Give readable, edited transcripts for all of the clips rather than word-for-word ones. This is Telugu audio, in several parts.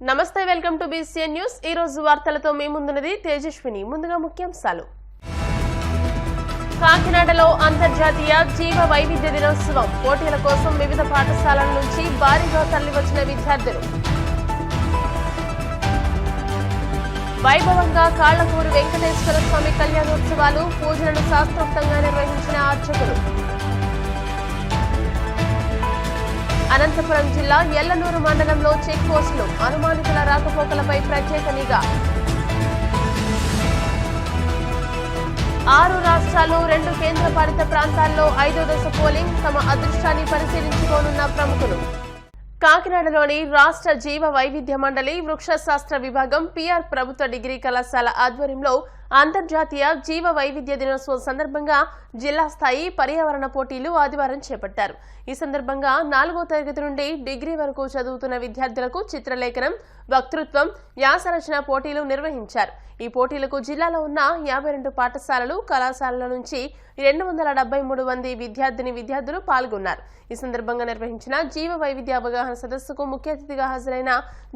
నమస్తే, వెల్కమ్ టు BCN న్యూస్. ఈ రోజు వార్తలతో మీ ముందున్నది తేజస్విని. ముందుగా ముఖ్యాంశాలు. కాకినాడలో అంతర్జాతీయ జీవ వైవిధ్య దినోత్సవం. పోటీల కోసం వివిధ పాఠశాలల నుంచి భారీగా తరలివచ్చిన విద్యార్థులు. వైభవంగా కాళ్లకూరు వెంకటేశ్వర స్వామి కళ్యాణోత్సవాలు. పూజలను శాస్త్రోక్తంగా నిర్వహించిన అర్చకులు. అనంతపురం జిల్లా ఎల్లనూరు మండలంలో చెక్ పోస్టులు. అనుమానితుల రాకపోకలపై ప్రత్యేక నిఘా. 6 రాష్ట్రాలు 2 కేంద్రపాలిత ప్రాంతాల్లో 5వ దశ పోలింగ్. తమ అదృష్టాన్ని పరిశీలించుకోనున్న ప్రముఖులు. కాకినాడలోని రాష్ట్ర జీవ వైవిధ్య మండలి వృక్ష శాస్త్ర విభాగం PR ప్రభుత్వ డిగ్రీ కళాశాల ఆధ్వర్యంలో అంతర్జాతీయ జీవ వైవిధ్య దినోత్సవం సందర్భంగా జిల్లా స్థాయి పర్యావరణ పోటీలు ఆదివారం చేపట్టారు. ఈ సందర్భంగా 4వ తరగతి నుండి డిగ్రీ వరకు చదువుతున్న విద్యార్థులకు చిత్రలేఖనం, వక్తృత్వం, వ్యాసరచన పోటీలు నిర్వహించారు. ఈ పోటీలకు జిల్లాలో ఉన్న 52 పాఠశాలలు, కళాశాలల నుంచి 273 మంది విద్యార్థులు పాల్గొన్నారు. ఈ సందర్భంగా నిర్వహించిన జీవ వైవిధ్య అవగాహన సదస్సుకు ముఖ్య అతిథిగా హాజరైన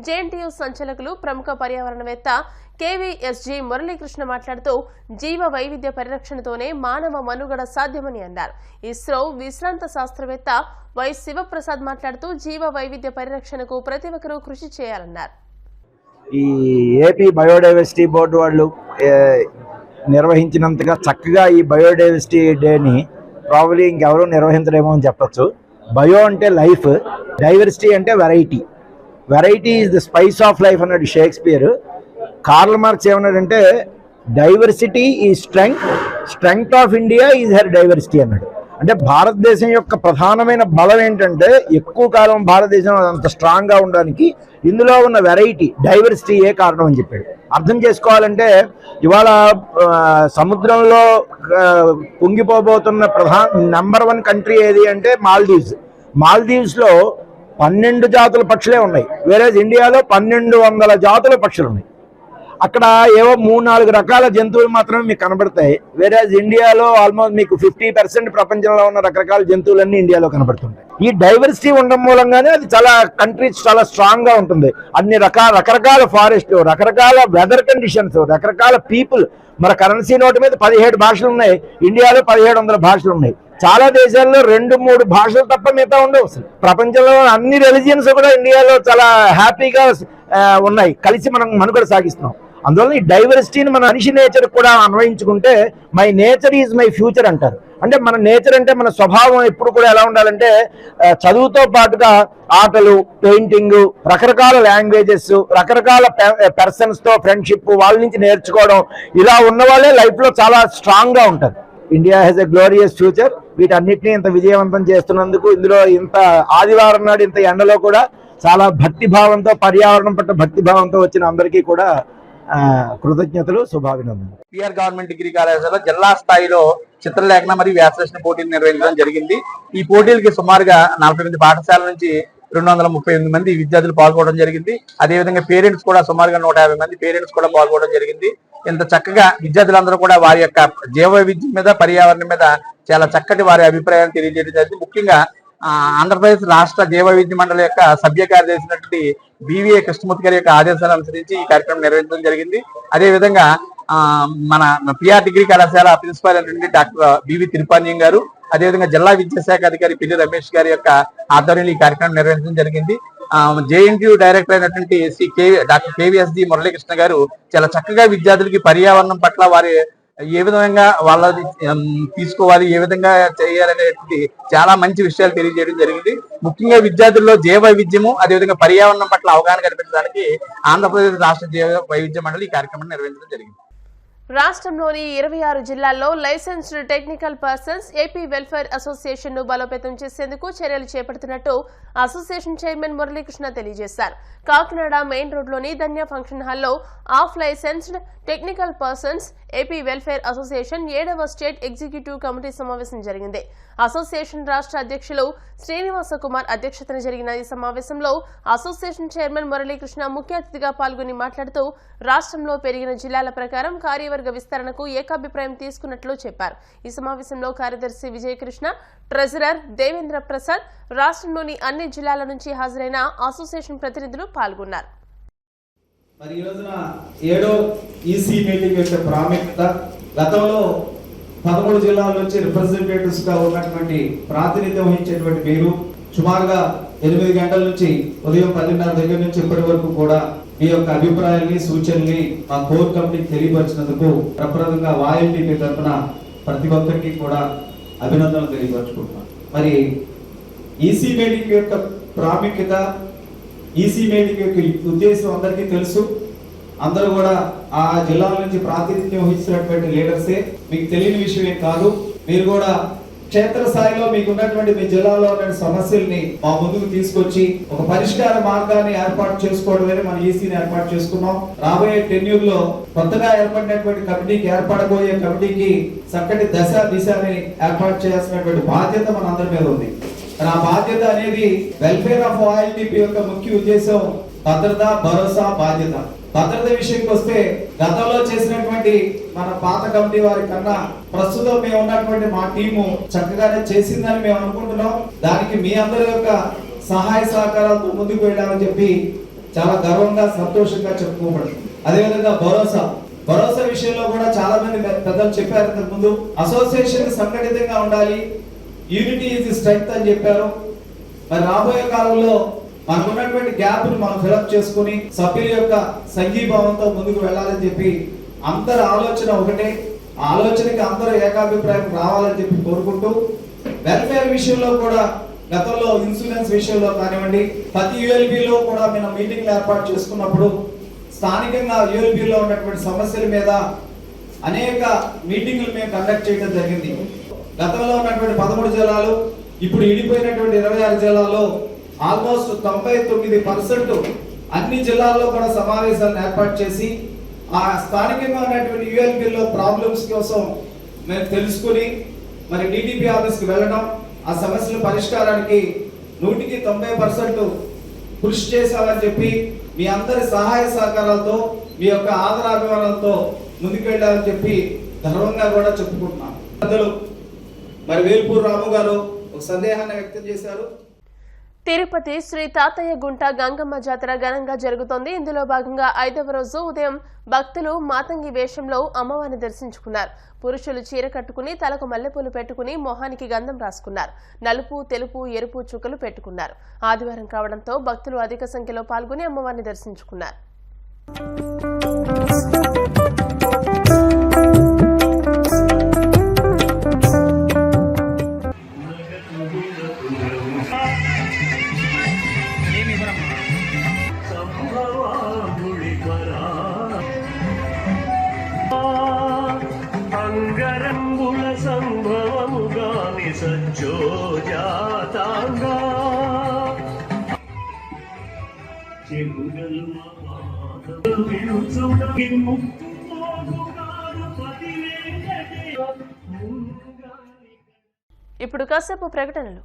JNTU సంచాలకులు, ప్రముఖ పర్యావరణవేత్త KVSG మురళీకృష్ణ మాట్లాడుతూ జీవ వైవిధ్య పరిరక్షణతోనే మానవ మనుగడ సాధ్యమని అన్నారు. ఇస్రో విశ్రాంత శాస్త్రవేత్త వై శివప్రసాద్ మాట్లాడుతూ జీవ వైవిధ్య పరిరక్షణకు ప్రతి ఒక్కరూ కృషి చేయాలన్నారు. ఈ ఏపీ బయోడైవర్సిటీ బోర్డు వాళ్ళు నిర్వహించినంతగా చక్కగా ఈ బయోడైవర్సిటీ డేని ప్రాబబ్లీ ఇంకెవరూ నిర్వహించలేమో అని చెప్పచ్చు. బయో అంటే లైఫ్, డైవర్సిటీ అంటే variety. Variety is the spice of life అన్నాడు షేక్స్పియర్. కార్ల్ మార్క్స్ ఏమన్నాడంటే డైవర్సిటీ ఈ strength of India is her diversity అన్నాడు. అంటే భారతదేశం యొక్క ప్రధానమైన బలం ఏంటంటే ఎక్కువ కాలం భారతదేశం అంత స్ట్రాంగ్గా ఉండడానికి ఇందులో ఉన్న వెరైటీ, డైవర్సిటీ ఏ కారణం అని చెప్పాడు. అర్థం చేసుకోవాలంటే ఇవాళ సముద్రంలో కుంగిపోబోతున్న నెంబర్ 1 కంట్రీ ఏది అంటే మాల్దీవ్స్లో 12 జాతుల పక్షులే ఉన్నాయి. వేరే ఇండియాలో 1200 జాతుల పక్షులు ఉన్నాయి. అక్కడ ఏవో 3-4 రకాల జంతువులు మాత్రమే మీకు కనబడతాయి. వేరే ఇండియాలో ఆల్మోస్ట్ మీకు 50% ప్రపంచంలో ఉన్న రకరకాల జంతువులన్నీ ఇండియాలో కనబడుతుంటాయి. ఈ డైవర్సిటీ ఉండడం మూలంగానే అది కంట్రీస్ చాలా స్ట్రాంగ్ గా ఉంటుంది. అన్ని రకరకాల ఫారెస్ట్, రకరకాల వెదర్ కండిషన్స్, రకరకాల పీపుల్. మన కరెన్సీ నోటు మీద 17 భాషలు ఉన్నాయి. ఇండియాలో 1700 భాషలు ఉన్నాయి. చాలా దేశాల్లో 2-3 భాషలు తప్ప మిగతా ఉండవు. ప్రపంచంలో అన్ని రిలీజియన్స్ కూడా ఇండియాలో చాలా హ్యాపీగా ఉన్నాయి. కలిసి మనం మనుగడ సాగిస్తున్నాం. అందువల్ల ఈ డైవర్సిటీని మన మనిషి నేచర్ కూడా అన్వయించుకుంటే my nature is my future అంటారు. అంటే మన నేచర్ అంటే మన స్వభావం ఎప్పుడు కూడా ఎలా ఉండాలంటే చదువుతో పాటుగా ఆటలు, పెయింటింగ్, రకరకాల లాంగ్వేజెస్, రకరకాల పర్సన్స్తో ఫ్రెండ్షిప్, వాళ్ళ నుంచి నేర్చుకోవడం, ఇలా ఉన్న వాళ్ళే లైఫ్లో చాలా స్ట్రాంగ్గా ఉంటారు. India has a glorious future. వీటన్నిటినీ ఇంత విజయవంతం చేస్తున్నందుకు, ఇందులో ఇంత ఆదివారం నాడు ఇంత ఎండలో కూడా చాలా భక్తిభావంతో, పర్యావరణం పట్ల భక్తిభావంతో వచ్చిన అందరికీ కూడా కృతజ్ఞతలు, శుభాభినందనలు. PR గవర్నమెంట్ డిగ్రీ కళాశాల జిల్లా స్థాయిలో చిత్రలేఖన మరియు వ్యాసరచన పోటీలు నిర్వహించడం జరిగింది. ఈ పోటీలకి సుమారుగా 48 పాఠశాలల నుంచి 238 మంది విద్యార్థులు పాల్గొనడం జరిగింది. అదేవిధంగా పేరెంట్స్ కూడా సుమారుగా 150 మంది పేరెంట్స్ కూడా పాల్గొనడం జరిగింది. ఇంత చక్కగా విద్యార్థులందరూ కూడా వారి యొక్క జీవ వైవిధ్యం మీద, పర్యావరణం మీద చాలా చక్కటి వారి అభిప్రాయాన్ని తెలియజేయడం జరిగింది. ముఖ్యంగా ఆంధ్రప్రదేశ్ రాష్ట్ర జీవ వైవిధ్య మండలి యొక్క సభ్య కార్యదర్శి BVA కృష్ణమూర్తి గారి యొక్క ఆదేశాలను అనుసరించి ఈ కార్యక్రమం నిర్వహించడం జరిగింది. అదేవిధంగా మన PR డిగ్రీ కళాశాల ప్రిన్సిపాల్ అయినటువంటి డాక్టర్ BV తిరుపాన్యం గారు, అదేవిధంగా జిల్లా విద్యాశాఖ అధికారి పిల్లి రమేష్ గారి యొక్క ఆధ్వర్యంలో ఈ కార్యక్రమం నిర్వహించడం జరిగింది. JNTU డైరెక్టర్ అయినటువంటి డాక్టర్ KVSG మురళీకృష్ణ గారు చాలా చక్కగా విద్యార్థులకి పర్యావరణం పట్ల వారి ఏ విధంగా వాళ్ళది తీసుకోవాలి, ఏ విధంగా చేయాలనేటువంటి చాలా మంచి విషయాలు తెలియజేయడం జరిగింది. ముఖ్యంగా విద్యార్థుల్లో జీవ వైవిధ్యము, అదేవిధంగా పర్యావరణం పట్ల అవగాహన కల్పించడానికి ఆంధ్రప్రదేశ్ రాష్ట్ర జీవ వైవిధ్య మండలి ఈ కార్యక్రమాన్ని నిర్వహించడం జరిగింది. రాష్ట్రంలోని 26 జిల్లాల్లో licensed technical persons AP welfare association ను బలోపేతం చేసేందుకు చర్యలు చేపడుతున్నట్టు అసోసియేషన్ చైర్మన్ మురళీకృష్ణ తెలియజేశారు. కాకినాడ మెయిన్ రోడ్లోని ధన్య ఫంక్షన్ హాల్లో of licensed technical persons AP welfare association 7వ స్టేట్ ఎగ్జిక్యూటివ్ కమిటీ సమావేశం జరిగింది. అసోసియేషన్ రాష్ట్ర అధ్యక్షులు శ్రీనివాస కుమార్ అధ్యక్షతన జరిగిన ఈ సమావేశంలో అసోసియేషన్ చైర్మన్ మురళీకృష్ణ ముఖ్య అతిథిగా పాల్గొని మాట్లాడుతూ రాష్ట్రంలో పెరిగిన జిల్లాల ప్రకారం కార్యవర్గ విస్తరణకు ఏకాభిప్రాయం తీసుకున్నట్లు చెప్పారు. ఈ సమావేశంలో కార్యదర్శి విజయకృష్ణ, ట్రెజరర్ దేవేంద్ర ప్రసాద్, రాష్ట్రంలోని అన్ని జిల్లాల నుంచి హాజరైన అసోసియేషన్ ప్రతినిధులు పాల్గొన్నారు. మరి ఈ రోజున 7వ ఈసీ మీటింగ్ యొక్క ప్రాముఖ్యత, గతంలో 13 జిల్లాల నుంచి రిప్రజెంటేటివ్స్ గా ఉన్నటువంటి ప్రాతినిధ్యం వహించేటువంటి మీరు సుమారుగా 8 గంటల నుంచి ఉదయం 10:30 దగ్గర నుంచి ఇప్పటి వరకు కూడా మీ యొక్క అభిప్రాయాల్ని, సూచనల్ని మా కోర్ కమిటీకి తెలియపరిచినందుకు ప్రప్రదంగా వాయిల్టీపీ తరఫున ప్రతి ఒక్కరికి కూడా అభినందనలు తెలియపరచుకుంటున్నాను. మరి ఈసీ మీటింగ్ యొక్క ప్రాముఖ్యత, ఈసీ మీటింగ్ యొక్క ఉద్దేశం అందరికీ తెలుసు. అందరూ కూడా ఆ జిల్లాల నుంచి ప్రాతినిధ్యం వహిస్తున్నటువంటి లీడర్సే. మీకు తెలియని విషయమే కాదు. మీరు కూడా క్షేత్రస్థాయిలో మీకు ఉన్నటువంటి మీ జిల్లాలో ఉన్న సమస్యల్ని మా ముందుకు తీసుకొచ్చి ఒక పరిష్కార మార్గాన్ని ఏర్పాటు చేసుకోవడమే మన ఈసీని ఏర్పాటు చేసుకున్నాం. రాబోయే టెన్యూర్ లో కొత్తగా ఏర్పడినటువంటి కమిటీకి, ఏర్పడబోయే కమిటీకి చక్కటి దిశని ఏర్పాటు చేయాల్సినటువంటి బాధ్యత మన అందరి మీద ఉంది. ఆ బాధ్యత అనేది వెల్ఫేర్ ఆఫ్ ఆయిల్టీపీ యొక్క ముఖ్య ఉద్దేశం భద్రత, భరోసా, బాధ్యత. భద్రత విషయంకి వస్తే గతంలో చేసినటువంటి మన పాత కమిటీ వారి కన్నా ప్రస్తుతం మేము ఉన్నటువంటి మా టీము చక్కగానే చేసిందని మేము అనుకుంటున్నాం. దానికి మీ అందరి యొక్క సహాయ సహకారాలతో ముందుకు వెళ్ళామని చెప్పి చాలా గర్వంగా, సంతోషంగా చెప్పుకోబడుతుంది. అదేవిధంగా భరోసా విషయంలో కూడా చాలా మంది పెద్దలు చెప్పారు ఇంతకు ముందు. అసోసియేషన్ సంఘటితంగా ఉండాలి, యూనిటీ ఈజ్ ది స్ట్రెంగ్త్ అని చెప్పారు. మరి రాబోయే కాలంలో మనకున్నటువంటి గ్యాప్ ను మనం ఫిలప్ చేసుకుని సభ్యుల యొక్క సంఘీభావంతో ముందుకు వెళ్ళాలని చెప్పి అందరి ఆలోచన ఒకటే. ఆలోచనకి అందరూ ఏకాభిప్రాయం రావాలని చెప్పి కోరుకుంటూ, వెల్ఫేర్ విషయంలో కూడా గతంలో ఇన్సూరెన్స్ విషయంలో కానివ్వండి, ప్రతి యూఎల్బీలో కూడా మేము మీటింగ్లు ఏర్పాటు చేసుకున్నప్పుడు స్థానికంగా యూఎల్బీలో ఉన్నటువంటి సమస్యల మీద అనేక మీటింగ్లు మేము కండక్ట్ చేయడం జరిగింది. గతంలో ఉన్నటువంటి 13 జిల్లాలు, ఇప్పుడు ఇడిపోయినటువంటి 26 జిల్లాల్లో ఆల్మోస్ట్ 99% అన్ని జిల్లాల్లో కూడా సమావేశాలను ఏర్పాటు చేసి ఆ స్థానికంగా ఉన్నటువంటి యూఎల్బీలో ప్రాబ్లమ్స్ కోసం మేము తెలుసుకుని మరి డిటిపి ఆఫీస్కి వెళ్ళడం, ఆ సమస్యల పరిష్కారానికి 100% కృషి చేశామని చెప్పి మీ అందరి సహాయ సహకారాలతో, మీ యొక్క ఆదరాభిమానాలతో ముందుకు వెళ్ళాలని చెప్పి గర్వంగా కూడా చెప్పుకుంటున్నాం. పెద్దలు మరి వేల్పూర్ రాము గారు ఒక సందేహాన్ని వ్యక్తం చేశారు. తిరుపతి శ్రీ తాతయ్య గుంట గంగమ్మ జాతర ఘనంగా జరుగుతోంది. ఇందులో భాగంగా 5వ రోజు ఉదయం భక్తులు మాతంగి వేషంలో అమ్మవారిని దర్శించుకున్నారు. పురుషులు చీర కట్టుకుని తలకు మల్లెపూలు పెట్టుకుని మొహానికి గంధం రాసుకున్నారు. నలుపు, తెలుపు, ఎరుపు చుక్కలు పెట్టుకున్నారు. ఆదివారం కావడంతో భక్తులు అధిక సంఖ్యలో పాల్గొని అమ్మవారిని దర్శించుకున్నారు. అంగరంగుల సంభవముగాని సజ్జోజాతాంగా చెగుగలు వినుచుడకి ఇప్పుడు కాసేపు ప్రకటనలు.